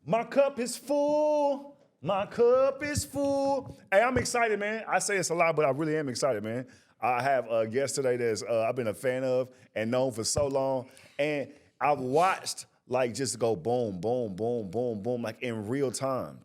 My cup is full. My cup is full. Hey, I'm excited, man. I say it's a lot, but I really am excited, man. I have a guest today that's I've been a fan of and known for so long. And I've watched like just go boom, boom, boom, boom, boom, like in real time.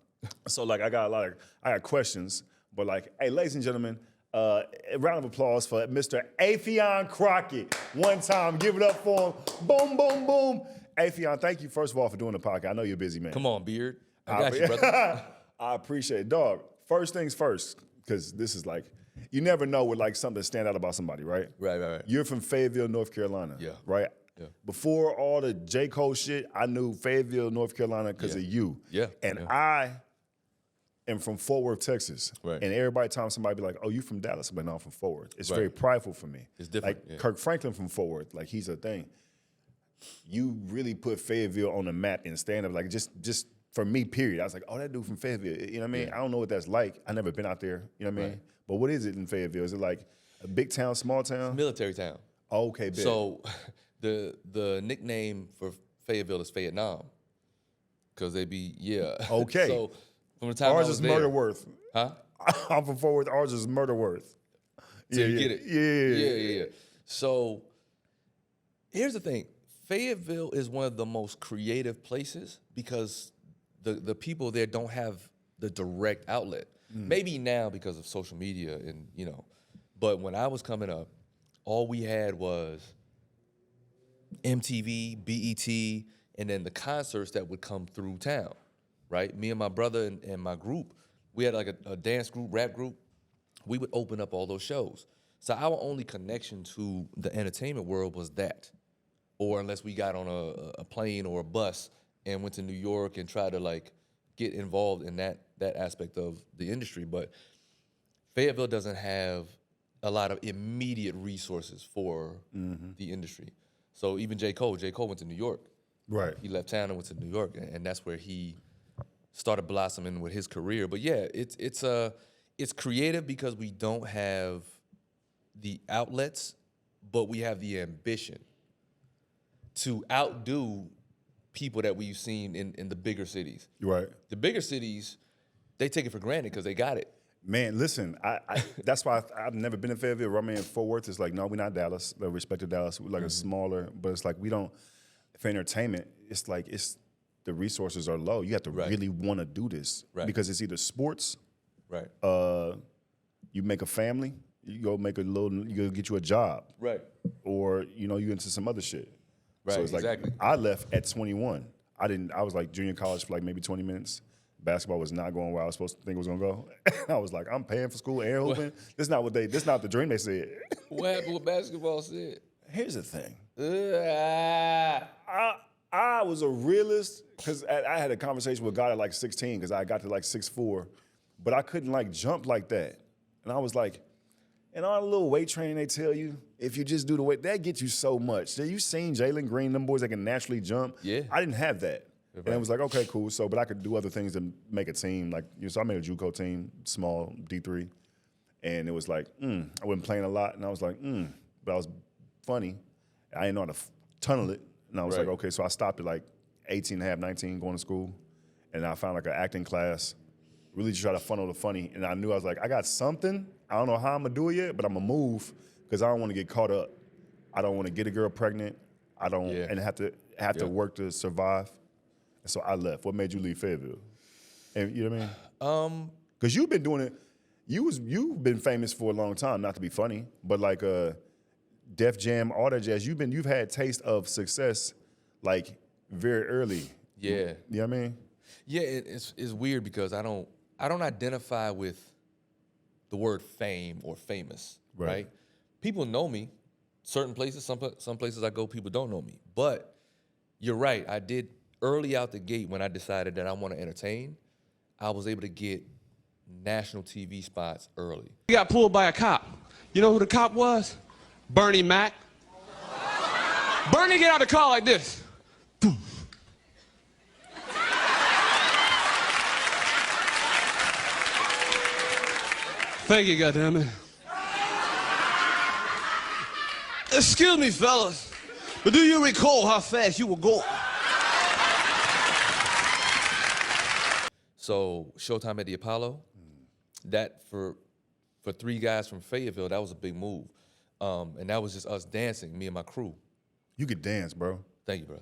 So like I got questions, but like, hey, ladies and gentlemen, a round of applause for Mr. Affion Crockett. One time, give it up for him. Boom, boom, boom. Affion, thank you first of all for doing the podcast. I know you're a busy man. Come on, Beard. I got you, brother. I appreciate it. Dog, first things first, because this is like, you never know with like something stand out about somebody, right? Right. You're from Fayetteville, North Carolina. Yeah. Right? Yeah. Before all the J. Cole shit, I knew Fayetteville, North Carolina because of you. Yeah. And I am from Fort Worth, Texas. Right. And every time somebody be like, oh, you from Dallas? I'm like, no, I'm from Fort Worth. It's very prideful for me. It's different. Like Kirk Franklin from Fort Worth, like he's a thing. You really put Fayetteville on the map in stand-up, like just for me, period. I was like, oh, that dude from Fayetteville, you know what I mean? I don't know what that's like. I never been out there, you know what I mean? But what is it in Fayetteville? Is it like a big town, small town? Military town. Oh, okay, big. So the nickname for Fayetteville is Vietnam. Because they be, Okay. So from the time ours I was is there, Murder Worth. Huh? I'm from Fort Worth. Ours is Murder Worth. So you get it? Yeah. So here's the thing. Fayetteville is one of the most creative places because the people there don't have the direct outlet. Maybe now because of social media and, but when I was coming up, all we had was MTV, BET, and then the concerts that would come through town, right? Me and my brother and my group, we had like a dance group, rap group. We would open up all those shows. So our only connection to the entertainment world was that. Or unless we got on a plane or a bus and went to New York and tried to like get involved in that aspect of the industry. But Fayetteville doesn't have a lot of immediate resources for the industry. So even J. Cole went to New York. Right. He left town and went to New York, and that's where he started blossoming with his career. But yeah, it's creative because we don't have the outlets, but we have the ambition to outdo people that we've seen in the bigger cities. Right. The bigger cities, they take it for granted because they got it. Man, listen, I that's why I've never been in Fayetteville. I mean, Fort Worth is like, no, we're not Dallas. No respect to Dallas. We're like a smaller, but it's like we don't, for entertainment, it's like the resources are low. You have to really want to do this. Right. Because it's either sports, Right. You make a family, you go get you a job. Right. Or, you into some other shit. Right, So it's like, exactly. I left at 21. I was like junior college for like maybe 20 minutes. Basketball was not going where I was supposed to think it was gonna go. I was like, I'm paying for school and hooping. This not the dream they said. What happened with basketball said? Here's the thing. Ah. I was a realist because I had a conversation with God at like 16 because I got to like 6'4", but I couldn't like jump like that. And I was like, and all the little weight training they tell you, if you just do the weight, that gets you so much. You seen Jalen Green, them boys that can naturally jump? Yeah. I didn't have that. Right. And it was like, okay, cool. So, but I could do other things to make a team. Like, so I made a JUCO team, small, D3. And it was like, I wasn't playing a lot. And I was like, but I was funny. I didn't know how to tunnel it. And I was like, okay, so I stopped at like 18 and a half, 19, going to school. And I found like an acting class, really just try to funnel the funny. And I knew I was like, I got something. I don't know how I'm gonna do it yet, but I'm gonna move because I don't want to get caught up. I don't want to get a girl pregnant. I don't and have to work to survive. And so I left. What made you leave Fayetteville? And you know what I mean? Because you've been doing it. You've been famous for a long time, not to be funny, but like Def Jam, all that jazz. You've had taste of success like very early. Yeah. You know what I mean? Yeah, it's weird because I don't identify with the word fame or famous, right? People know me. Certain places, some places I go, people don't know me. But you're right. I did early out the gate when I decided that I want to entertain. I was able to get national TV spots early. We got pulled by a cop. You know who the cop was? Bernie Mac. Bernie get out of the car like this. Thank you, goddammit. Excuse me, fellas, but do you recall how fast you were going? So Showtime at the Apollo, that for 3 guys from Fayetteville, that was a big move. And that was just us dancing, me and my crew. You could dance, bro. Thank you, bro.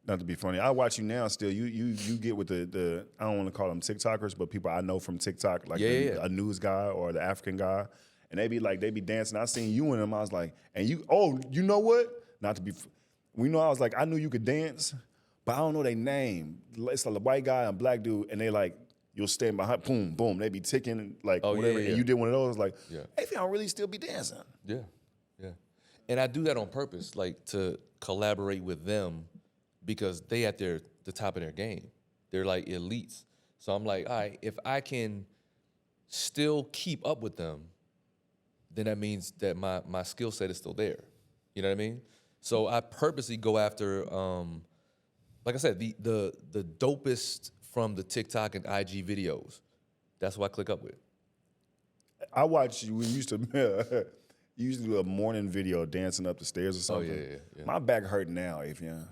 Not to be funny. I watch you now still. You get with the I don't want to call them TikTokers, but people I know from TikTok, like a news guy or the African guy. And they be dancing. I seen you in them. I was like, and you know what? Not to be, we know I was like, I knew you could dance, but I don't know their name. It's like a white guy and black dude, and they like, you'll stand behind, boom, boom. They be ticking, like whatever. And you did one of those, like, hey, if y'all really still be dancing. Yeah. And I do that on purpose, like to collaborate with them because they at the top of their game. They're like elites. So I'm like, all right, if I can still keep up with them, then that means that my skill set is still there. You know what I mean? So I purposely go after, like I said, the dopest from the TikTok and IG videos. That's who I click up with. I watched you when you used to you used to do a morning video dancing up the stairs or something. Oh, yeah. My back hurt now, Affion.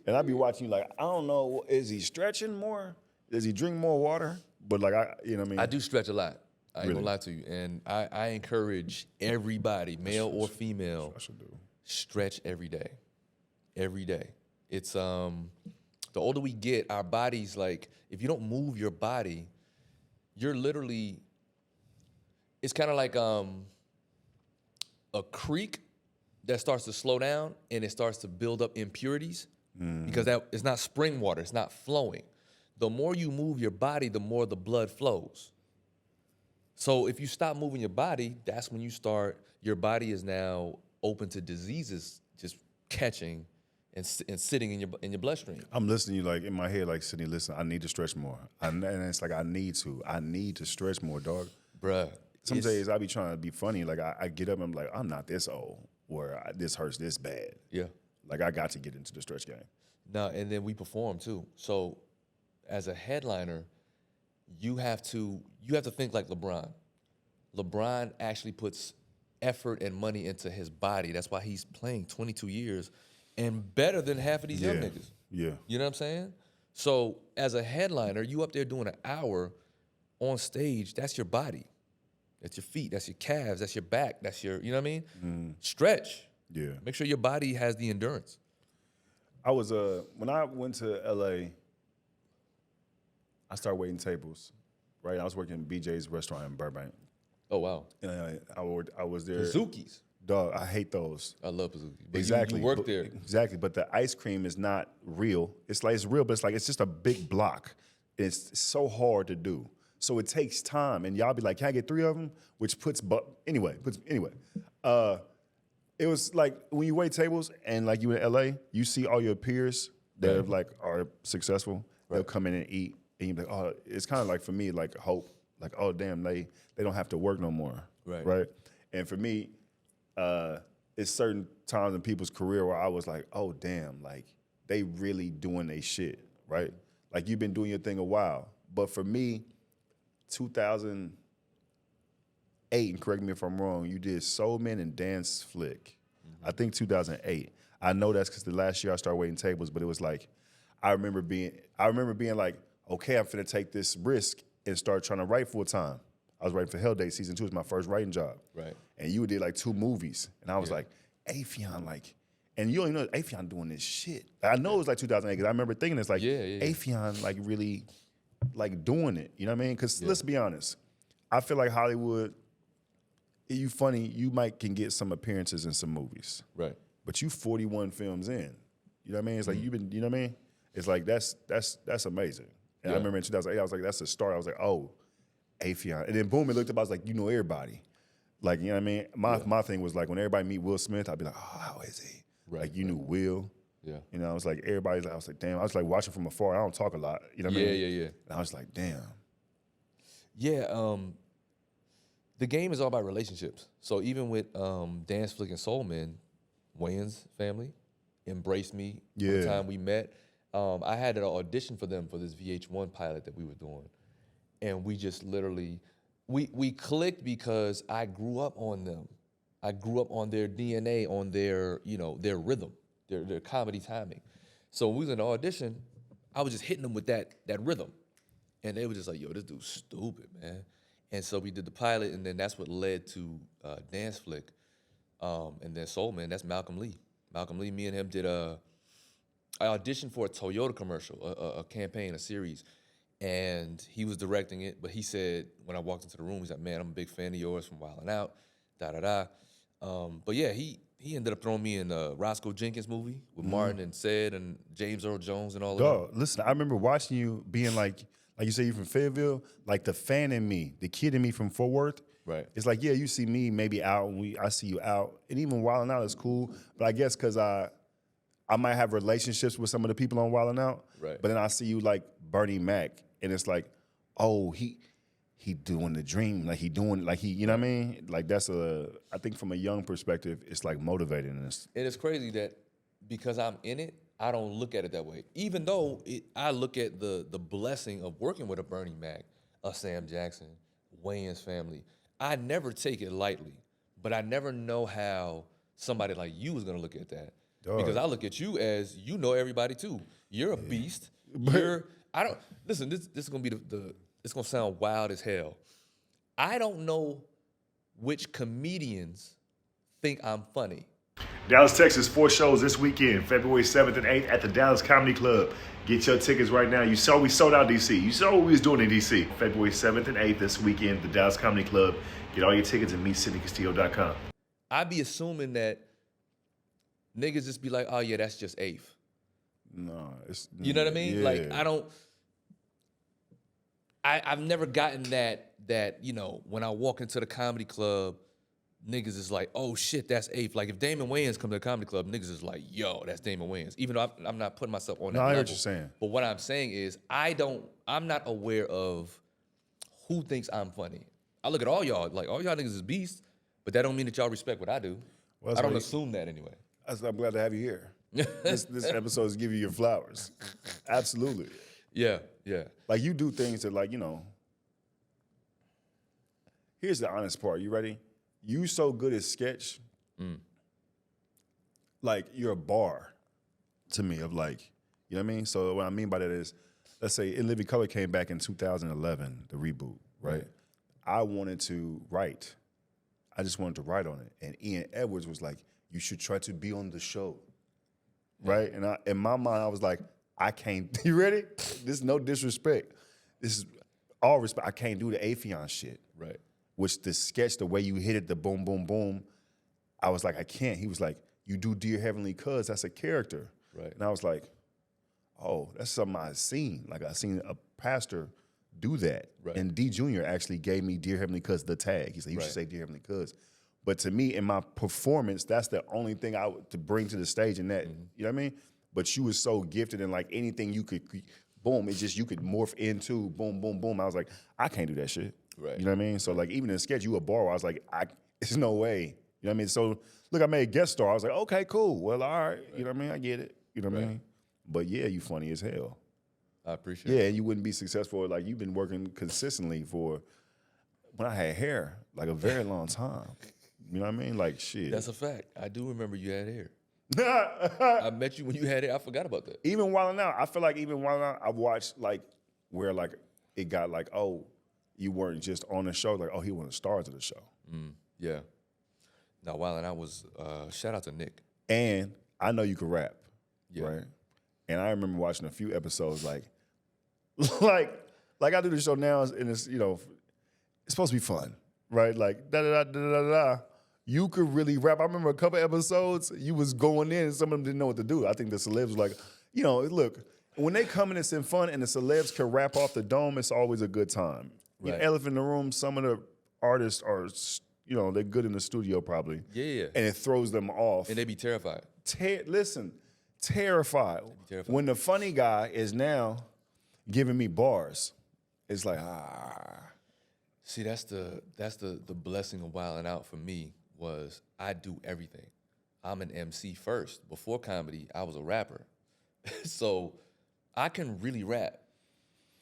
And I'd be watching you like, I don't know, is he stretching more? Does he drink more water? But like, you know what I mean? I do stretch a lot. I ain't gonna lie to you. And I encourage everybody, male or female, stretch every day. Every day. It's, the older we get, our bodies, like, if you don't move your body, you're literally, it's kind of like a creek that starts to slow down and it starts to build up impurities because it's not spring water, it's not flowing. The more you move your body, the more the blood flows. So if you stop moving your body, that's when your body is now open to diseases just catching and sitting in your bloodstream. I'm listening to you like in my head, like Sydney, listen, I need to stretch more. And it's like I need to stretch more, dog. Bruh. Some days I be trying to be funny. Like I get up and I'm like, I'm not this old where this hurts this bad. Yeah. Like I got to get into the stretch game. No, and then we perform too. So as a headliner, you have to think like LeBron. LeBron actually puts effort and money into his body. That's why he's playing 22 years and better than half of these young niggas. Yeah. You know what I'm saying? So as a headliner, you up there doing an hour on stage, that's your body. That's your feet, that's your calves, that's your back, that's your, you know what I mean? Stretch. Yeah. Make sure your body has the endurance. I was when I went to LA, I started waiting tables. Right? I was working in BJ's restaurant in Burbank. Oh wow. And I was there. Pazookies. Dog, I hate those. I love Pazookies. But Exactly. You work there. Exactly. But the ice cream is not real. It's real, but it's just a big block. It's so hard to do. So it takes time. And y'all be like, can I get 3 of them? Which anyway. It was like when you wait tables and like you in LA, you see all your peers that are successful. Right. They'll come in and eat. And you be like, oh, it's kind of like for me, like hope. Like, oh damn, they don't have to work no more. Right. And for me, it's certain times in people's career where I was like, oh damn, like they really doing their shit, right? Like you've been doing your thing a while. But for me, 2008, and correct me if I'm wrong, you did Soul Man and Dance Flick. I think 2008. I know that's because the last year I started waiting tables, but it was like, I remember being like, okay, I'm finna take this risk and start trying to write full time. I was writing for Hell Day season 2. It was my first writing job. Right. And you did like 2 movies. And I was like, Affion, like, and you don't even know Affion doing this shit. I know it was like 2008 because I remember thinking it's like, Affion like really like doing it. You know what I mean? Because let's be honest. I feel like Hollywood, you funny, you can get some appearances in some movies. Right. But you 41 films in. You know what I mean? It's like you've been, you know what I mean? It's like that's amazing. And I remember in 2008, I was like, that's the start. I was like, oh, Affion. And then boom, it looked up, I was like, you know everybody. Like, you know what I mean? My thing was like, when everybody meet Will Smith, I'd be like, oh, how is he? Right, like, you knew Will. Yeah. You know, I was like, everybody's like, I was like, damn. I was like watching from afar. I don't talk a lot. You know what I mean? Yeah. And I was like, damn. Yeah, the game is all about relationships. So even with Dance Flick and Soul Man, Wayans family embraced me the time we met. I had an audition for them for this VH1 pilot that we were doing. And we just literally, we clicked because I grew up on them. I grew up on their DNA, on their, their rhythm, their comedy timing. So when we was in the audition, I was just hitting them with that rhythm. And they were just like, yo, this dude's stupid, man. And so we did the pilot, and then that's what led to Dance Flick. And then Soul Man, that's Malcolm Lee. Malcolm Lee, me and him did I auditioned for a Toyota commercial, a campaign, a series. And he was directing it, but he said, when I walked into the room, he's like, man, I'm a big fan of yours from Wild 'N Out, da-da-da. But yeah, he ended up throwing me in the Roscoe Jenkins movie with Martin and Ced and James Earl Jones and all of that. Dog, listen, I remember watching you being like you say you're from Fayetteville, like the fan in me, the kid in me from Fort Worth. Right. It's like, yeah, you see me maybe out, and I see you out. And even Wild 'N Out is cool, but I guess because I might have relationships with some of the people on Wild 'N Out. Right. But then I see you like Bernie Mac, and it's like, oh, he doing the dream, like you know what I mean? Like that's I think from a young perspective, it's like motivating. And it's crazy that because I'm in it, I don't look at it that way. Even though I look at the blessing of working with a Bernie Mac, a Sam Jackson, Wayans family. I never take it lightly, but I never know how somebody like you is gonna look at that. Dog. Because I look at you as you know everybody too. You're a beast. Listen, this is gonna be it's gonna sound wild as hell. I don't know which comedians think I'm funny. Dallas, Texas, 4 shows this weekend, February 7th and 8th at the Dallas Comedy Club. Get your tickets right now. You saw we sold out DC. You saw what we was doing in DC. February 7th and 8th this weekend at the Dallas Comedy Club. Get all your tickets at meetsidneycastillo.com. I be assuming that niggas just be like, oh yeah, that's just eighth. No, it's... You know what I mean? Yeah. Like, I've never gotten that, you know, when I walk into the comedy club, niggas is like, oh shit, that's eighth. Like if Damon Wayans come to the comedy club, niggas is like, yo, that's Damon Wayans. Even though I'm not putting myself on that No, I level. hear what you're saying. But what I'm saying is I'm not aware of who thinks I'm funny. I look at all y'all, like all y'all niggas is beasts, but that don't mean that y'all respect what I do. Well, I don't assume that anyway. I'm glad to have you here. This episode is giving you your flowers. Absolutely. Yeah. Like you do things that like, you know, here's the honest part. You ready? You so good at sketch. Like you're a bar to me of like, you know what I mean? So what I mean by that is, let's say In Living Color came back in 2011, the reboot, right? I wanted to write. I just wanted to write on it. And Ian Edwards was like, you should try to be on the show, right? And in my mind, I was like, I can't. You ready? This is no disrespect. This is all respect. I can't do the Affion shit. Right. Which the sketch, the way you hit it, the boom, boom, boom, I was like, I can't. He was like, you do Dear Heavenly Cuz, that's a character. Right. And I was like, oh, that's something I seen. Like I seen a pastor do that. Right. And D Jr. actually gave me Dear Heavenly Cuz the tag. He said, you should say Dear Heavenly Cuz. But to me, in my performance, that's the only thing I would to bring to the stage in that, you know what I mean? But you was so gifted in like anything you could, boom, it's just you could morph into, boom, boom, boom. I was like, I can't do that shit. Right. You know what I mean? So like even in sketch, you a bar, I was like, there's no way. You know what I mean? So look, I made a guest star. I was like, okay, cool. Well, all right. You know what I mean? I get it. You know what I mean? But yeah, you funny as hell. I appreciate it. Yeah, and you wouldn't be successful. Like you've been working consistently for when I had hair, like a very long time. You know what I mean? Like shit. That's a fact. I do remember you had hair. I I met you when you had hair. I forgot about that. Even Wild 'N Out, I feel like even Wild 'N Out, I've watched like where like it got like, oh, you weren't just on the show, like, oh, he wasn't a star to the show. Yeah. Now, Wild 'N Out was, shout out to Nick. And I know you can rap, Yeah. right? And I remember watching a few episodes like I do the show now and it's, you know, it's supposed to be fun, right? Like, da-da-da-da-da-da. You could really rap. I remember a couple episodes, you was going in and some of them didn't know what to do. I think the celebs was like, you know, look, when they come in and send fun and the celebs can rap off the dome, it's always a good time. You know, Right. Elephant in the Room, some of the artists are, you know, they're good in the studio probably. Yeah. And it throws them off. And they be terrified. Listen, terrified. Terrified. When the funny guy is now giving me bars, it's like, See, that's the blessing of Wild 'N Out for me was I do everything. I'm an MC first. Before comedy, I was a rapper. So I can really rap.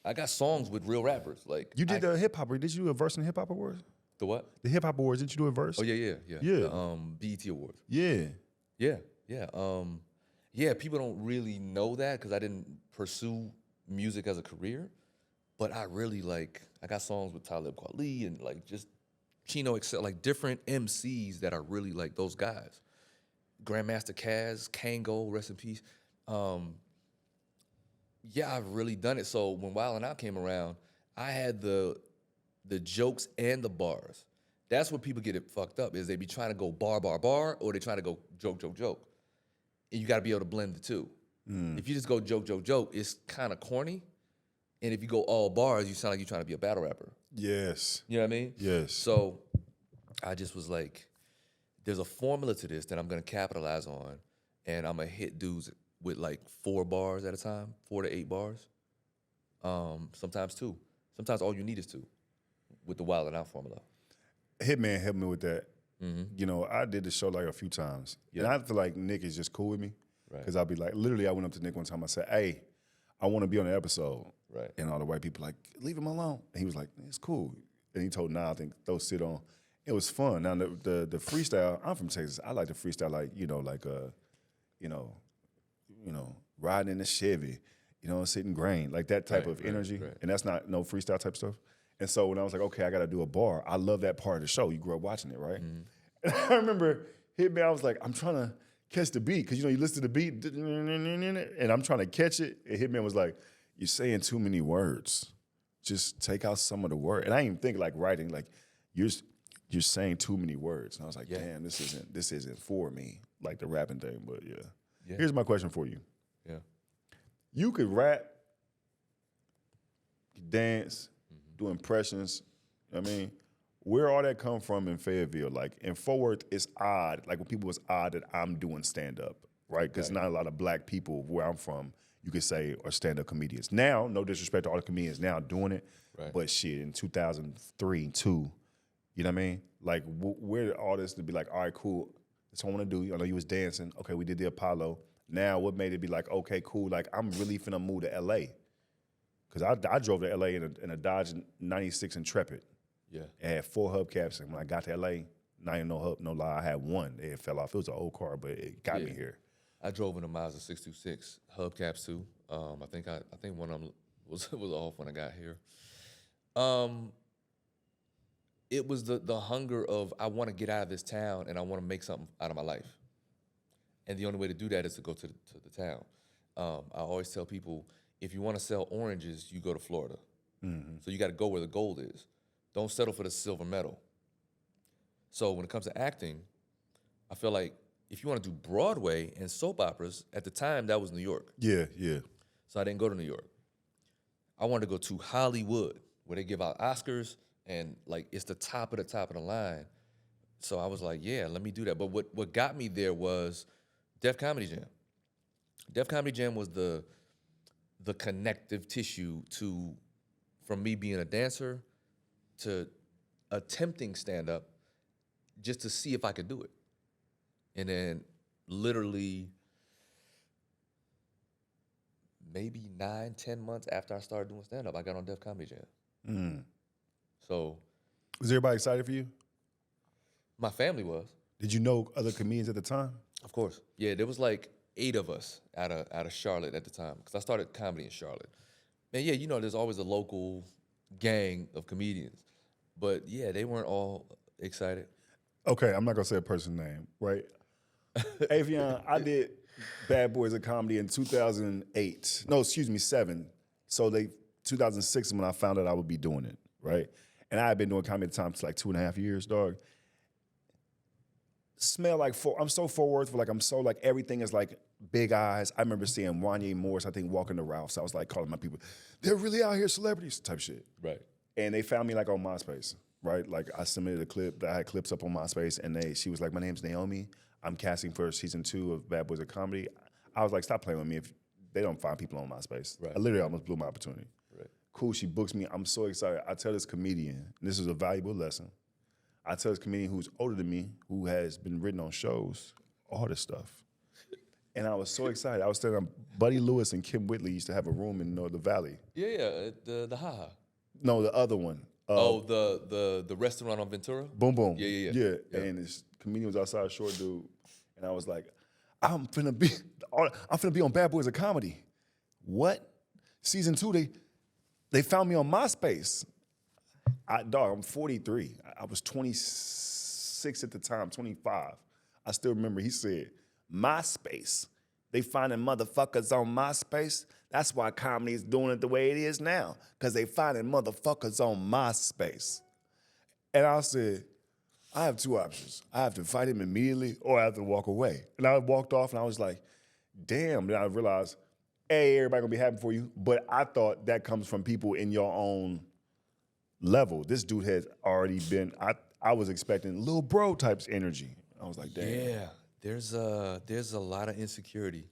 I got songs with real rappers. Like You did the hip hop. Did you do a verse in the hip hop awards? the what? The hip hop awards. Did you do a verse? Oh yeah. Yeah. The BET Awards. Yeah. Yeah. People don't really know that because I didn't pursue music as a career. But I really I got songs with Talib Kweli and like just Chino Excel, like different MCs that are really like those guys. Grandmaster Caz, Kango, rest in peace. Yeah, I've really done it. So when Wild 'N Out came around, I had the jokes and the bars. That's what people get it fucked up, is they be trying to go bar, bar, bar, or they trying to go joke, joke, joke. And you gotta be able to blend the two. If you just go joke, joke, joke, it's kind of corny. And if you go all bars, you sound like you're trying to be a battle rapper. Yes. You know what I mean? Yes. So I just was like, there's a formula to this that I'm gonna capitalize on, and I'm gonna hit dudes with like 4 bars at a time, 4 to 8 bars. Sometimes 2. Sometimes all you need is 2 with the Wild 'N Out formula. Hitman helped me with that. You know, I did the show like a few times. And I feel like Nick is just cool with me. Right. Because I'll be like, literally, I went up to Nick one time. I said, hey, I want to be on the episode. Right. And all the white people like, leave him alone. And he was like, it's cool. And he told Nah, I think, throw sit on. It was fun. Now, the freestyle, I'm from Texas. I like the freestyle like, riding in a Chevy, sitting grain, like that type of energy. Right. And that's not no freestyle type stuff. And so when I was like, okay, I got to do a bar, I love that part of the show. You grew up watching it, right? And I remember Hitman, I was like, I'm trying to catch the beat, because, you listen to the beat, and I'm trying to catch it. And Hitman was like, you're saying too many words. Just take out some of the word. And I didn't even think like writing, like you're saying too many words. And I was like, damn, this isn't for me, like the rapping thing. But yeah. Here's my question for you. Yeah. You could rap, dance, do impressions. I mean, where all that come from in Fayetteville? Like in Fort Worth, it's odd. Like when people, it's odd that I'm doing stand up, right? Because not a lot of black people where I'm from, you could say, are stand up comedians. Now, no disrespect to all the comedians now doing it, but shit, in 2003, 2, you know what I mean? Like where did all this to be like, all right, cool, that's what I want to do. I know you was dancing. Okay, we did the Apollo. Now, what made it be like, okay, cool, like I'm really finna move to LA. Because I drove to LA in a Dodge 96 Intrepid. Yeah. And had 4 hubcaps, and when I got to LA, not even no hub, no lie, I had 1. It fell off. It was an old car, but it got me here. I drove in a Mazda 626 hubcaps too. I think one of them was off when I got here. It was the hunger of, I want to get out of this town and I want to make something out of my life. And the only way to do that is to go to the town. I always tell people, if you want to sell oranges, you go to Florida. So you got to go where the gold is. Don't settle for the silver medal. So when it comes to acting, I feel like if you want to do Broadway and soap operas, at the time, that was New York. Yeah, yeah. So I didn't go to New York. I wanted to go to Hollywood, where they give out Oscars, and like it's the top of the line. So I was like, yeah, let me do that. But what got me there was Def Comedy Jam. Def Comedy Jam was the connective tissue from me being a dancer to attempting stand-up just to see if I could do it. And then literally maybe 9, 10 months after I started doing stand-up, I got on Def Comedy Jam. So. Was everybody excited for you? My family was. Did you know other comedians at the time? Of course. Yeah, there was like 8 of us out of Charlotte at the time, because I started comedy in Charlotte. And yeah, there's always a local gang of comedians. But yeah, they weren't all excited. Okay, I'm not going to say a person's name, right? Affion, I did Bad Boys of Comedy in 2008. No, excuse me, 7. So 2006 is when I found out I would be doing it, right? And I had been doing comedy at the time for like 2.5 years, dog. Smell like, I'm so Fort Worth, like I'm so like, everything is like big eyes. I remember seeing Wanye Morris, I think, walking the Ralphs. I was like calling my people, they're really out here celebrities type shit. Right. And they found me like on MySpace, right? Like I submitted a clip, I had clips up on MySpace, and she was like, my name's Naomi. I'm casting for season 2 of Bad Boys of Comedy. I was like, stop playing with me if they don't find people on MySpace. Right. I literally almost blew my opportunity. Right. Cool, she books me. I'm so excited. I tell this comedian, and this is a valuable lesson. I tell this comedian who's older than me, who has been written on shows, all this stuff. And I was so excited. I was telling them, Buddy Lewis and Kim Whitley used to have a room in the Valley. Yeah, the Ha-Ha. No, the other one. The restaurant on Ventura? Boom Boom. Yeah. And this comedian was outside, a short dude. And I was like, I'm finna be on Bad Boys of Comedy. What? Season 2, They found me on MySpace. I'm 43. I was 26 at the time, 25. I still remember he said, MySpace. They finding motherfuckers on MySpace. That's why comedy is doing it the way it is now, because they finding motherfuckers on MySpace. And I said, I have two options. I have to fight him immediately or I have to walk away. And I walked off and I was like, damn. Then I realized, hey, everybody gonna be happy for you. But I thought that comes from people in your own level. This dude has already been, I was expecting little bro types energy. I was like, damn. Yeah, there's a lot of insecurity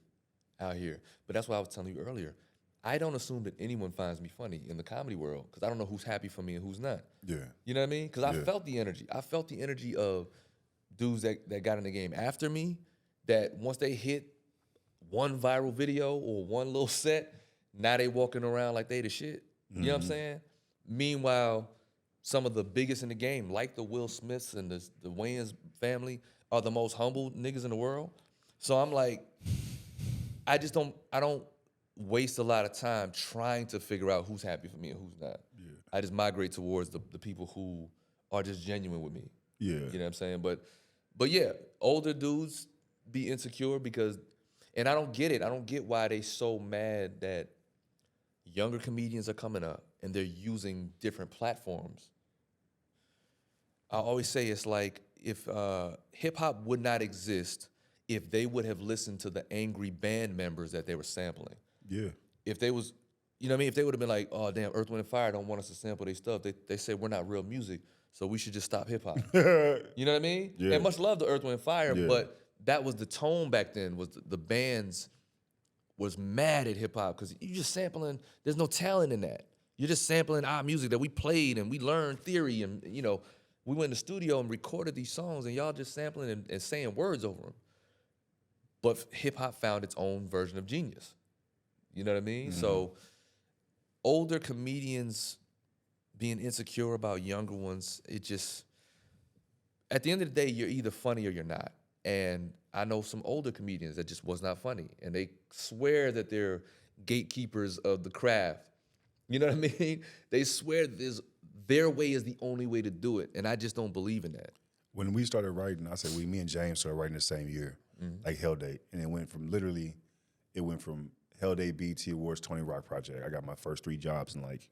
out here. But that's what I was telling you earlier. I don't assume that anyone finds me funny in the comedy world because I don't know who's happy for me and who's not. Yeah. You know what I mean? Because I felt the energy. I felt the energy of dudes that got in the game after me that once they hit one viral video or one little set, now they walking around like they the shit. You know what I'm saying? Meanwhile, some of the biggest in the game, like the Will Smiths and the Wayans family, are the most humble niggas in the world. So I'm like, I don't waste a lot of time trying to figure out who's happy for me and who's not. Yeah. I just migrate towards the people who are just genuine with me. Yeah. You know what I'm saying? But yeah, older dudes be insecure because, and I don't get it. I don't get why they so mad that younger comedians are coming up and they're using different platforms. I always say it's like if hip hop would not exist if they would have listened to the angry band members that they were sampling. Yeah. If they was, you know what I mean? If they would have been like, oh, damn, Earth, Wind & Fire don't want us to sample their stuff. They say we're not real music, so we should just stop hip hop. You know what I mean? Yeah. And much love to Earth, Wind & Fire, but that was the tone back then, was the bands was mad at hip hop because you just sampling, there's no talent in that. You're just sampling our music that we played and we learned theory and, you know, we went in the studio and recorded these songs and y'all just sampling and saying words over them. But hip hop found its own version of genius. You know what I mean? Mm-hmm. So older comedians being insecure about younger ones, it just, at the end of the day, you're either funny or you're not. And I know some older comedians that just was not funny. And they swear that they're gatekeepers of the craft. You know what I mean? They swear their way is the only way to do it. And I just don't believe in that. When we started writing, I said me and James started writing the same year, like Hell Day. And it went from Hell Day, BET Awards, Tony Rock Project. I got my first 3 jobs in like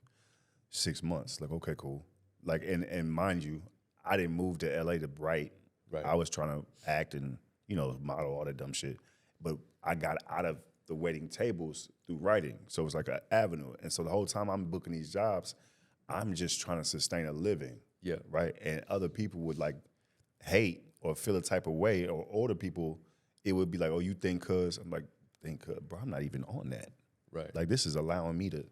6 months. Like, okay, cool. Like, and mind you, I didn't move to LA to write. Right. I was trying to act and, you know, model, all that dumb shit. But I got out of the waiting tables through writing. So it was like an avenue. And so the whole time I'm booking these jobs, I'm just trying to sustain a living. Yeah. Right. And other people would like hate or feel a type of way, or older people, it would be like, oh, you think cuz? I'm like, bro, I'm not even on that. Right. Like, this is allowing me to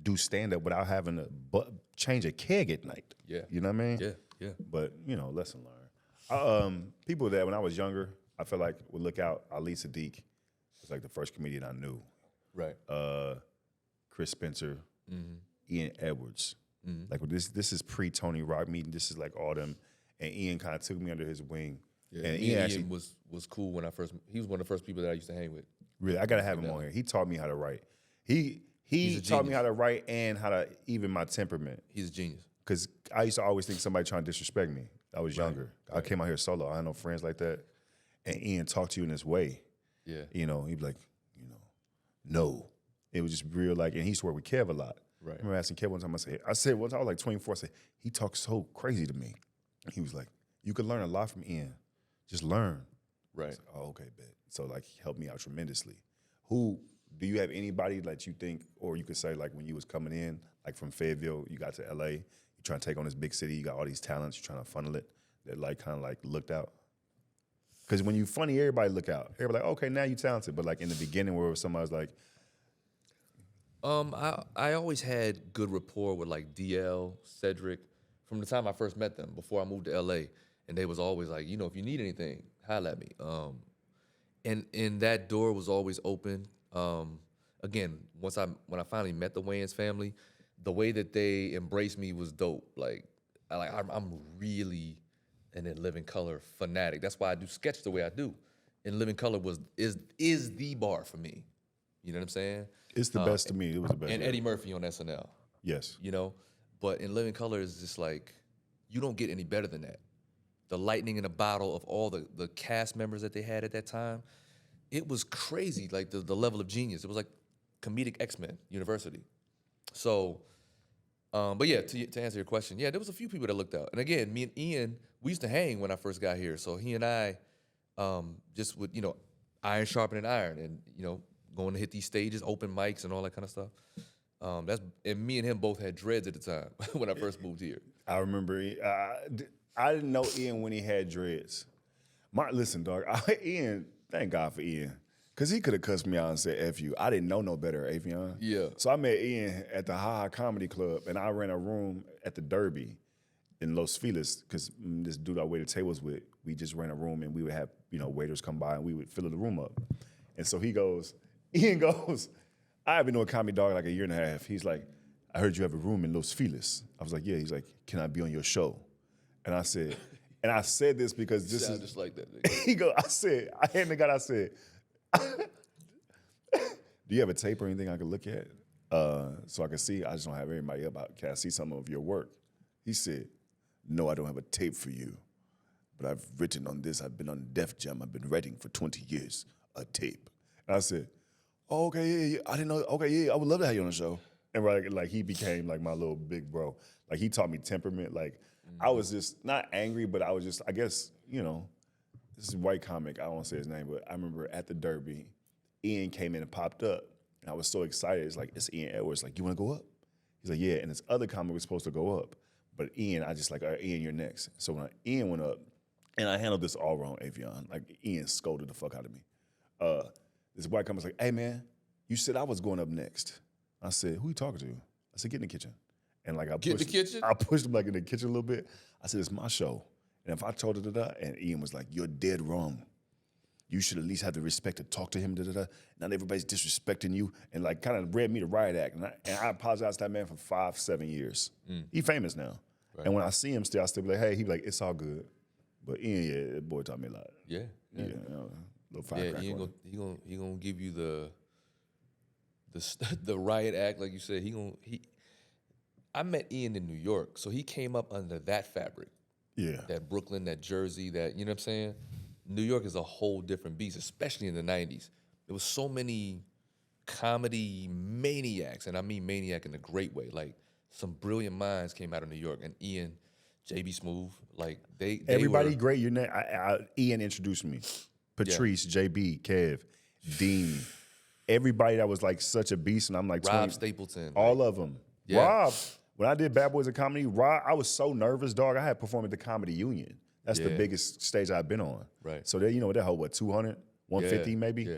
do stand-up without having to change a keg at night. Yeah. You know what I mean? Yeah, yeah. But, you know, lesson learned. People that, when I was younger, I felt like would look out. Ali Sadiq was like the first comedian I knew. Right. Chris Spencer, Ian Edwards. Like, this is pre-Tony Rock meeting. This is like all them. And Ian kind of took me under his wing. Yeah, and Ian actually was cool when he was one of the first people that I used to hang with. Really, I gotta have him on here. He taught me how to write. He taught me how to write and how to even my temperament. He's a genius. Because I used to always think somebody trying to disrespect me. I was younger. Right. I came out here solo. I had no friends like that. And Ian talked to you in this way. Yeah. You know, he'd be like, you know, no. It was just real like, and he used to work with Kev a lot. Right. I remember asking Kev one time, I said one time I was like 24, I said, he talks so crazy to me. He was like, you could learn a lot from Ian. Just learn. Right. I said, oh, okay, bet. So like he helped me out tremendously. Do you have anybody that you think, or you could say like when you was coming in, like from Fayetteville, you got to LA, you're trying to take on this big city, you got all these talents, you're trying to funnel it, that like kind of like looked out? Because when you funny, everybody look out. Everybody like, okay, now you talented. But like in the beginning where somebody's like, I always had good rapport with like DL, Cedric, from the time I first met them before I moved to LA. And they was always like, you know, if you need anything, holla at me. And that door was always open. Again, when I finally met the Wayans family, the way that they embraced me was dope. Like I'm really an In Living Color fanatic. That's why I do sketch the way I do. In Living Color is the bar for me. You know what I'm saying? It's the best to me. It was the best. And Eddie Murphy on SNL. Yes. You know? But in Living Color, it's just like, you don't get any better than that. The lightning in a bottle of all the cast members that they had at that time, it was crazy, like the level of genius. It was like comedic X-Men University. So, but yeah, to answer your question, yeah, there was a few people that looked out. And again, me and Ian, we used to hang when I first got here. So he and I just would, iron sharpening iron and, going to hit these stages, open mics and all that kind of stuff. And me and him both had dreads at the time when I first moved here. I remember, I didn't know Ian when he had dreads. Listen, dog, Ian, thank God for Ian. Because he could have cussed me out and said, F you. I didn't know no better, Affion. Yeah. So I met Ian at the Ha Comedy Club, and I ran a room at the Derby in Los Feliz, because this dude I waited tables with, we just ran a room, and we would have, waiters come by, and we would fill the room up. And so Ian goes, I have been doing comedy, dog, like a year and a half. He's like, I heard you have a room in Los Feliz. I was like, yeah. He's like, can I be on your show? And I said this because this is just like that. Nigga. I handed the guy, I said, do you have a tape or anything I could look at so I can see? I just don't have everybody up. Can I see some of your work? He said, no, I don't have a tape for you, but I've written on this. I've been on Def Jam. I've been writing for 20 years, a tape. And I said, oh, okay, yeah, I didn't know. Okay, yeah, I would love to have you on the show. And like he became like my little big bro. Like he taught me temperament. Like I was just not angry, but I was just, I guess, this is a white comic. I don't want to say his name, but I remember at the Derby, Ian came in and popped up. And I was so excited. It's like, it's Ian Edwards. Like, you want to go up? He's like, yeah. And this other comic was supposed to go up. But Ian, I just like, all right, Ian, you're next. So when Ian went up, and I handled this all wrong, Affion. Like, Ian scolded the fuck out of me. This white comic was like, hey, man, you said I was going up next. I said, who you talking to? I said, get in the kitchen. And like, I pushed him like in the kitchen a little bit. I said, it's my show. And if I told her and Ian was like, you're dead wrong. You should at least have the respect to talk to him, Not everybody's disrespecting you. And like kind of read me the riot act. And I apologized to that man for 5-7 years. He famous now. Right. And when I see him still, I still be like, hey, he be like, it's all good. But Ian, yeah, that boy taught me a lot. Yeah. Little firecracker. Yeah, he gonna give you the riot act, like you said. I met Ian in New York, so he came up under that fabric. Yeah. That Brooklyn, that Jersey, that, you know what I'm saying? New York is a whole different beast, especially in the 90s. There was so many comedy maniacs, and I mean maniac in a great way. Like, some brilliant minds came out of New York, and Ian, JB Smooth, like, they everybody were, great. Your name, Ian introduced me. Patrice, JB, Kev, Dean, everybody that was like such a beast, and I'm like Rob Stapleton. All of them. Yeah. Rob, when I did Bad Boys of Comedy, Rob, I was so nervous, dog. I had performed at the Comedy Union. That's the biggest stage I've been on. Right. So that whole, 200, 150 maybe? Yeah.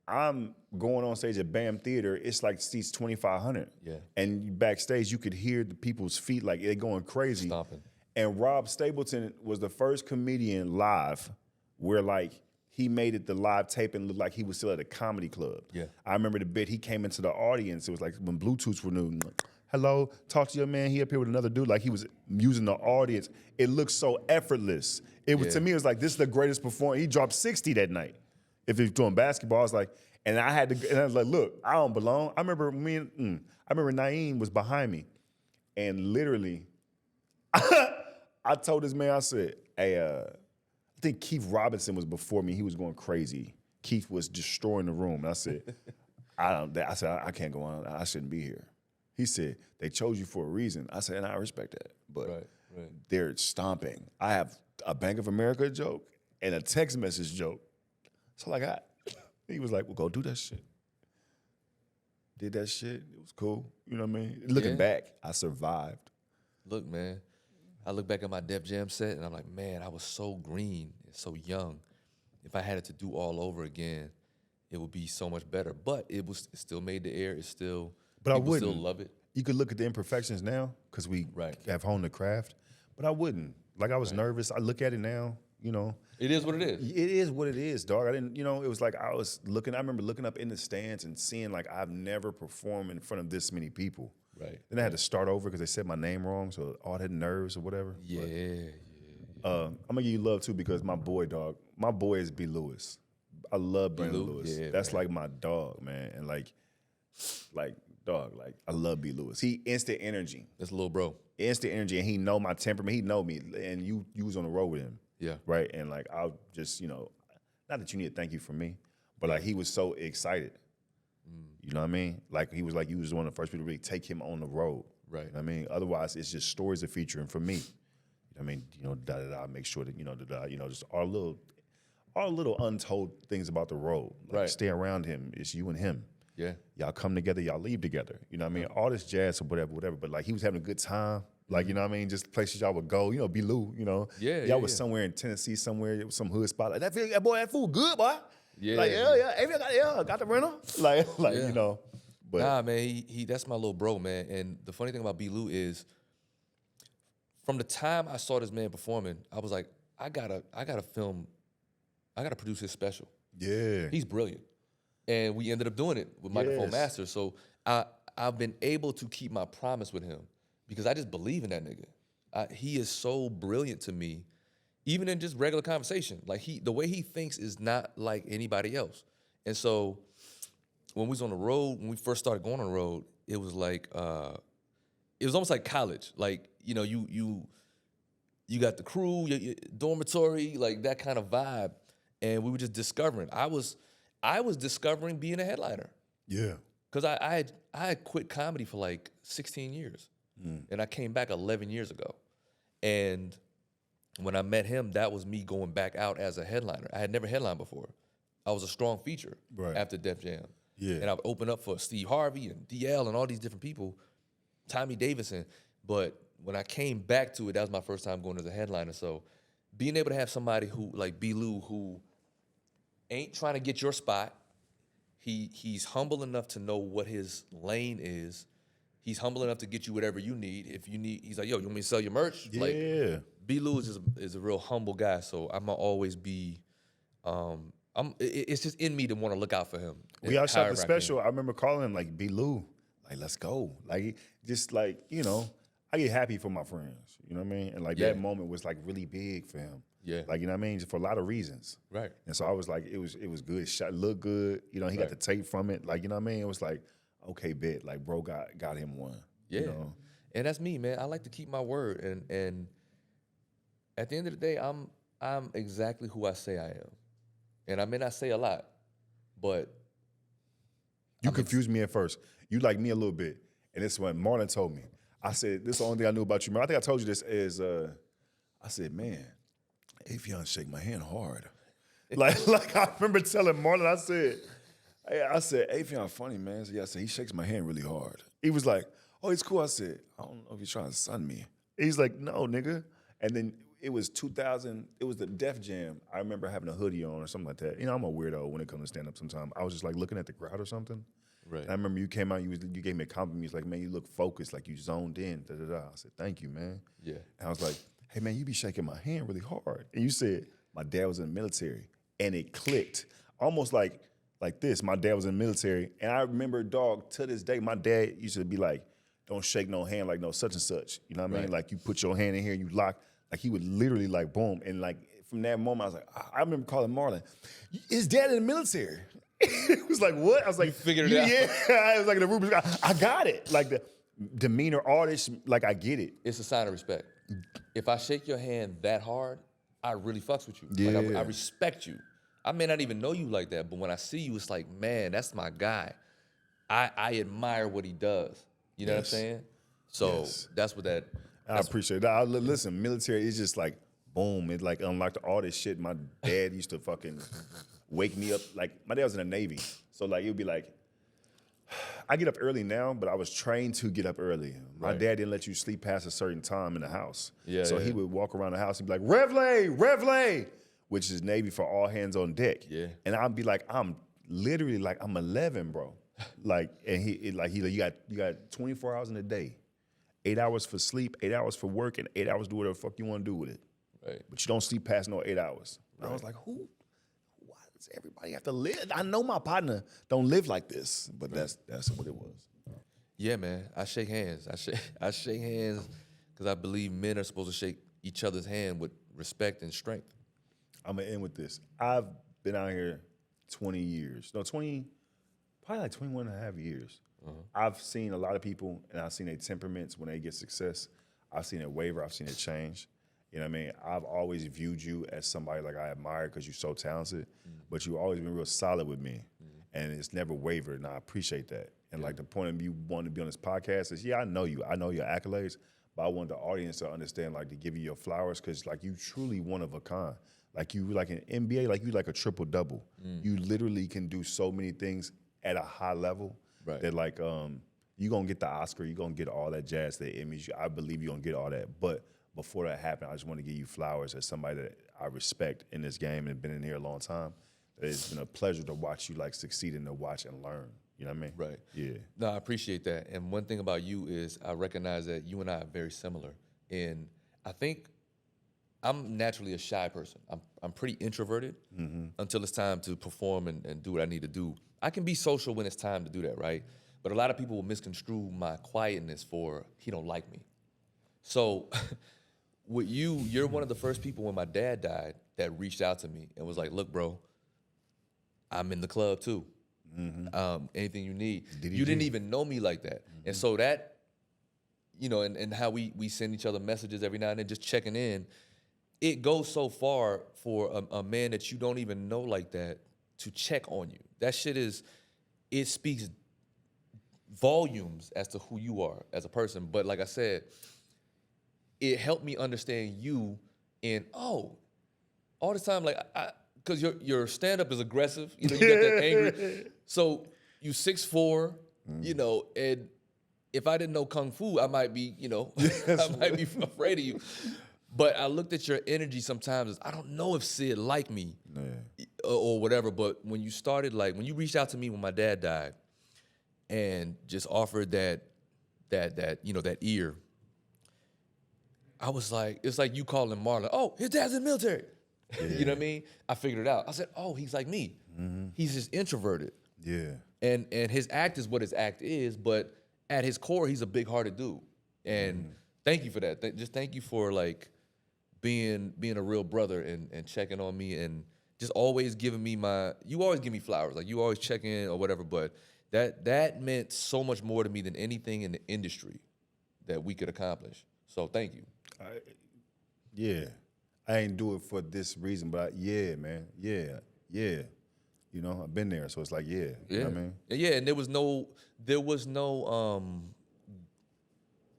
I'm going on stage at BAM Theater. It's like seats 2,500. Yeah. And backstage, you could hear the people's feet like they're going crazy. Stomping. And Rob Stapleton was the first comedian live where like he made it the live tape and looked like he was still at a comedy club. Yeah. I remember the bit he came into the audience. It was like when Bluetooth were new. Hello, talk to your man. He up here with another dude. Like he was using the audience. It looked so effortless. It was to me. It was like this is the greatest performance. He dropped 60 that night. If he was doing basketball, I was like, and I was like, look, I don't belong. I remember Naeem was behind me, and literally, I told this man, I said, hey, I think Keith Robinson was before me. He was going crazy. Keith was destroying the room. And I said, I can't go on. I shouldn't be here. He said, they chose you for a reason. I said, and I respect that. But they're stomping. I have a Bank of America joke and a text message joke. That's all I got. He was like, well, go do that shit. Did that shit. It was cool. You know what I mean? Looking back, I survived. Look, man, I look back at my Def Jam set, and I'm like, man, I was so green and so young. If I had it to do all over again, it would be so much better. But it still made the air. It's still, but people I wouldn't. Still love it. You could look at the imperfections now because we have honed the craft, but I wouldn't. Like I was nervous. I look at it now, It is what it is. It is what it is, dog. I didn't, it was like I remember looking up in the stands and seeing like I've never performed in front of this many people. Right. Then I had to start over because they said my name wrong, so all that nerves or whatever. Yeah. I'm gonna give you love too because my boy, dog. My boy is B. Lewis. I love Brandon Lewis. Yeah, That's like my dog, man. And like dog, like I love B. Lewis. He instant energy. That's a little bro. Instant energy, and he know my temperament. He know me, and you was on the road with him. Yeah. Right? And like I'll just, not that you need to thank you for me, but like he was so excited. You know what I mean? Like he was like, you was one of the first people to really take him on the road. Right. You know what I mean? Otherwise, it's just stories of featuring for me. You know what I mean? Make sure that, just our little untold things about the road. Like Right. stay around him. It's you and him. Yeah. Y'all come together, y'all leave together. You know what I mean? All this jazz or whatever. But like he was having a good time. Like, you know what I mean? Just places y'all would go, B. Lou, Yeah, Y'all yeah, was somewhere in Tennessee, somewhere, some hood spot. Like, that food good, boy. Yeah. Like, yeah, got the rental. Like, Yeah. But Nah, man, he that's my little bro, man. And the funny thing about B. Lou is, from the time I saw this man performing, I was like, I gotta produce his special. yeah. He's brilliant. And we ended up doing it with Microphone Yes. Master. So I've been able to keep my promise with him because I just believe in that nigga. He is so brilliant to me, even in just regular conversation. Like the way he thinks is not like anybody else. And so when we was on the road, when we first started going on the road, it was like it was almost like college. Like, you got the crew, your dormitory, like that kind of vibe. And we were just discovering. I was discovering being a headliner. Yeah. Because I had quit comedy for like 16 years. And I came back 11 years ago. And when I met him, that was me going back out as a headliner. I had never headlined before. I was a strong feature after Def Jam. Yeah. And I would open up for Steve Harvey and DL and all these different people, Tommy Davidson. But when I came back to it, that was my first time going as a headliner. So being able to have somebody who, like B. Lou, who ain't trying to get your spot, he's humble enough to know what his lane is. He's humble enough to get you whatever you need. If you need, he's like, yo, you want me to sell your merch? Yeah. Like, B. Lou is a real humble guy, so I'm gonna always be. It's just in me to want to look out for him. We all shot the however I special. I remember calling him like, B. Lou, like, let's go. Like, just like, I get happy for my friends. You know what I mean? And like Yeah. that moment was like really big for him. Yeah. Like, you know what I mean? Just for a lot of reasons. Right. And so I was like, it was good. Shot looked good. He got Right. the tape from it. Like, you know what I mean? It was like, okay, bet. Like, bro got him one. Yeah. You know? And that's me, man. I like to keep my word, and at the end of the day, I'm exactly who I say I am, and I may not say a lot, but You confused me at first. You like me a little bit. And this is when Marlon told me. I said, this is the only thing I knew about you, man. I think I told you this is, I said, man, Affion shake my hand hard. like I remember telling Marlon, I said, Affion funny, man. So, yeah, I said, he shakes my hand really hard. He was like, oh, it's cool. I said, I don't know if you're trying to sun me. He's like, no, nigga. And then it was 2000, it was the Def Jam. I remember having a hoodie on or something like that. I'm a weirdo when it comes to stand-up sometimes. I was just like looking at the crowd or something. right. And I remember you came out, you gave me a compliment. You was like, man, you look focused, like you zoned in, da-da-da. I said, thank you, man. Yeah. And I was like, hey, man, you be shaking my hand really hard. And you said, my dad was in the military. And it clicked. Almost like this. My dad was in the military. And I remember, dog, to this day, my dad used to be like, don't shake no hand like no such and such. You know what I mean? Right. Like you put your hand in here and you lock. Like he would literally like boom. And like from that moment, I was like, I remember calling Marlon, his dad in the military. It was like, what? I was like, figured it out. Yeah, I was like, the Rubik's, I got it. Like the demeanor, all this, like I get it. It's a sign of respect. If I shake your hand that hard, I really fucks with you. Yeah. Like I respect you. I may not even know you like that, but when I see you, it's like, man, that's my guy. I admire what he does. You know what I'm Yes. saying? So Yes. that's what that. I appreciate that. Listen, military is just like, boom. It like unlocked all this shit. My dad used to fucking wake me up. Like, my dad was in the Navy. So, like, it would be like, I get up early now, but I was trained to get up early. My Right. dad didn't let you sleep past a certain time in the house. Yeah, So yeah. he would walk around the house and be like, Revlay, which is Navy for all hands on deck. Yeah. And I'd be like, I'm literally like, I'm 11, bro. Like, and he you got 24 hours in a day. 8 hours for sleep, 8 hours for work, and 8 hours do whatever the fuck you want to do with it. Right. But you don't sleep past no 8 hours. And I was like, why does everybody have to live? I know my partner don't live like this, but that's what it was. Yeah, man. I shake hands. I shake hands because I believe men are supposed to shake each other's hand with respect and strength. I'm going to end with this. I've been out here 20 years. No, probably like 21 and a half years. I've seen a lot of people, and I've seen their temperaments when they get success. I've seen it waver. I've seen it change. You know what I mean? I've always viewed you as somebody like I admire because you're so talented, but you've always been real solid with me, and it's never wavered, and I appreciate that. And like the point of you wanting to be on this podcast is, yeah, I know you. I know your accolades, but I want the audience to understand, like, to give you your flowers because, like, you truly one of a kind. Like, you like an NBA, like, you like a triple-double. You literally can do so many things at a high level that, like, you're going to get the Oscar. You're going to get all that jazz, that image. I believe you're going to get all that. But before that happened, I just want to give you flowers as somebody that I respect in this game and been in here a long time. It's been a pleasure to watch you, like, succeed and to watch and learn. You know what I mean? Right. Yeah. No, I appreciate that. And one thing about you is I recognize that you and I are very similar. And I think I'm naturally a shy person. I'm pretty introverted until it's time to perform and do what I need to do. I can be social when it's time to do that, right? But a lot of people will misconstrue my quietness for he don't like me. So with you, you're one of the first people when my dad died that reached out to me and was like, look, bro, I'm in the club too. Anything you need. You didn't even know me like that. And so that, you know, and how we send each other messages every now and then, just checking in, it goes so far for a man that you don't even know like that to check on you. That shit it speaks volumes as to who you are as a person. But like I said, it helped me understand you and, all the time, like, because your stand-up is aggressive. You know, you got that angry. So you 6'4", you know, and if I didn't know Kung Fu, I might be, you know, I might be afraid of you. But I looked at your energy sometimes as, I don't know if Sid liked me or whatever, but when you started, like, when you reached out to me when my dad died and just offered that you know, that ear, I was like, it's like you calling Marlon, oh, his dad's in the military. You know what I mean? I figured it out. I said, oh, he's like me. He's just introverted. Yeah. And his act is what his act is, but at his core, he's a big-hearted dude. And thank you for that. Just thank you for, like, being a real brother and checking on me and just always giving me you always give me flowers. Like, you always check in or whatever, but that meant so much more to me than anything in the industry that we could accomplish. So thank you. Yeah. I ain't do it for this reason, but yeah, man. Yeah. You know, I've been there, so it's like, yeah. You know what I mean? Yeah, and there was no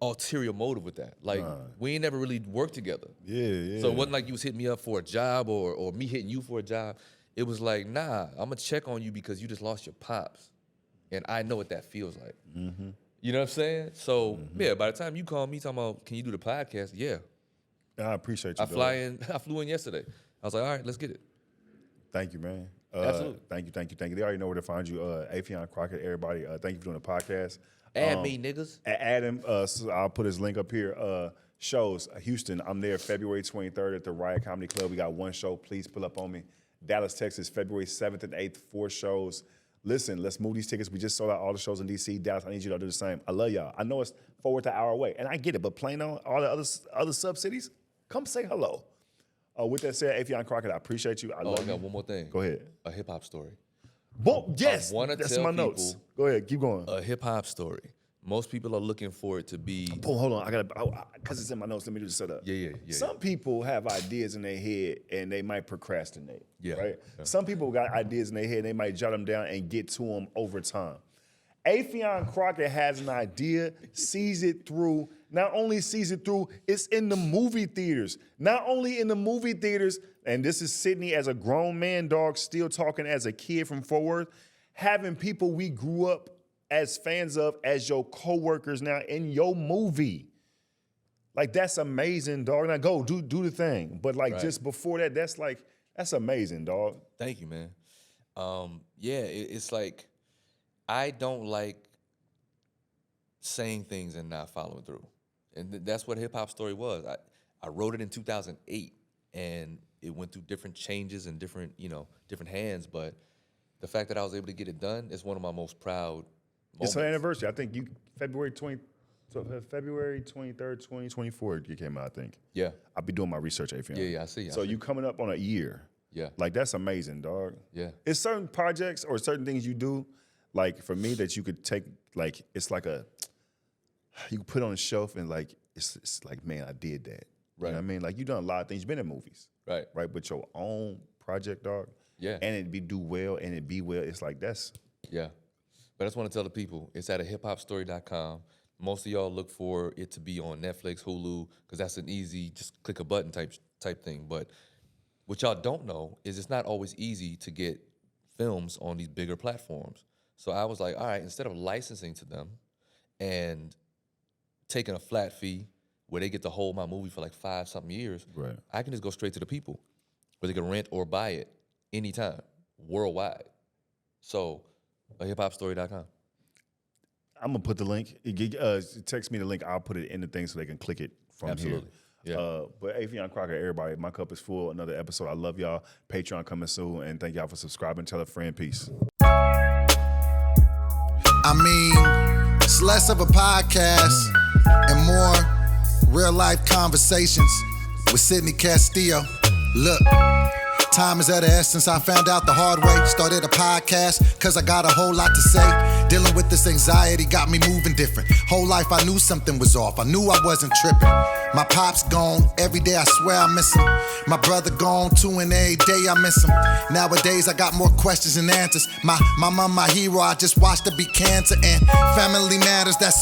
ulterior motive with that. Like, we ain't never really worked together. Yeah. So it wasn't like you was hitting me up for a job or me hitting you for a job. It was like, nah, I'm gonna check on you because you just lost your pops. And I know what that feels like. You know what I'm saying? So, yeah, by the time you call me talking about, can you do the podcast? Yeah. I appreciate you, I flew in yesterday. I was like, all right, let's get it. Thank you, man. Absolutely. Thank you. They already know where to find you. Affion Crockett, everybody. Thank you for doing the podcast. Add me, niggas. Add him. So I'll put his link up here. Shows, Houston, I'm there February 23rd at the Riot Comedy Club. We got one show. Please pull up on me. Dallas, Texas, February 7th and 8th, 4 shows. Listen, let's move these tickets. We just sold out all the shows in D.C. Dallas, I need you to do the same. I love y'all. I know it's forward to an hour away, and I get it, but Plano, all the other sub-cities, come say hello. With that said, Affion Crockett, I appreciate you. I love you. I got one more thing. Go ahead. A hip-hop story. Well, yes, I wanna that's tell my notes. people Go ahead, keep going. A hip-hop story. Most people are looking for it to be... Oh, hold on, because it's in my notes, let me do the setup. Yeah. Some people have ideas in their head and they might procrastinate, right? Yeah. Some people got ideas in their head and they might jot them down and get to them over time. Affion Crockett has an idea, sees it through. Not only sees it through, it's in the movie theaters. Not only in the movie theaters, and this is Sydney as a grown man, dog, still talking as a kid from Fort Worth, having people we grew up as fans of as your coworkers now in your movie. Like, that's amazing, dog. Now go do the thing. But like just before that, that's amazing, dog. Thank you, man. It's like, I don't like saying things and not following through. And that's what Hip Hop Story was. I wrote it in 2008 and it went through different changes and different hands, but the fact that I was able to get it done is one of my most proud moments. It's her anniversary. I think February 23rd, 2024, you came out, I think. Yeah. I'll be doing my research, Affion. Yeah, I see. So you coming up on a year. Yeah. Like, that's amazing, dog. Yeah. It's certain projects or certain things you do, like for me that you could take like it's like you could put it on a shelf and like it's like, man, I did that. Right. You know what I mean? Like you done a lot of things. You've been in movies. Right. Right. But your own project, dog. Yeah. And it do well and it be well. It's like that's. Yeah. But I just want to tell the people, it's at hiphopstory.com. Most of y'all look for it to be on Netflix, Hulu, because that's an easy, just click a button type thing. But what y'all don't know is it's not always easy to get films on these bigger platforms. So I was like, all right, instead of licensing to them and taking a flat fee where they get to hold my movie for like 5-something years, Right. I can just go straight to the people where they can rent or buy it anytime, worldwide. So, hiphopstory.com. I'm gonna put the link. Text me the link. I'll put it in the thing so they can click it from Absolutely. here. Yeah. But Affion Crockett, everybody, my cup is full. Another episode. I love y'all. Patreon coming soon, and thank y'all for subscribing. Tell a friend. Peace. I mean, it's less of a podcast and more real life conversations with Sidney Castillo. Look, time is of the essence. I found out the hard way. Started a podcast cause I got a whole lot to say. Dealing with this anxiety got me moving different. Whole life I knew something was off. I knew I wasn't tripping. My pop's gone. Every day I swear I miss him. My brother gone too, and every day I miss him. Nowadays I got more questions than answers. My mom, my hero, I just watched her beat cancer. And family matters, that's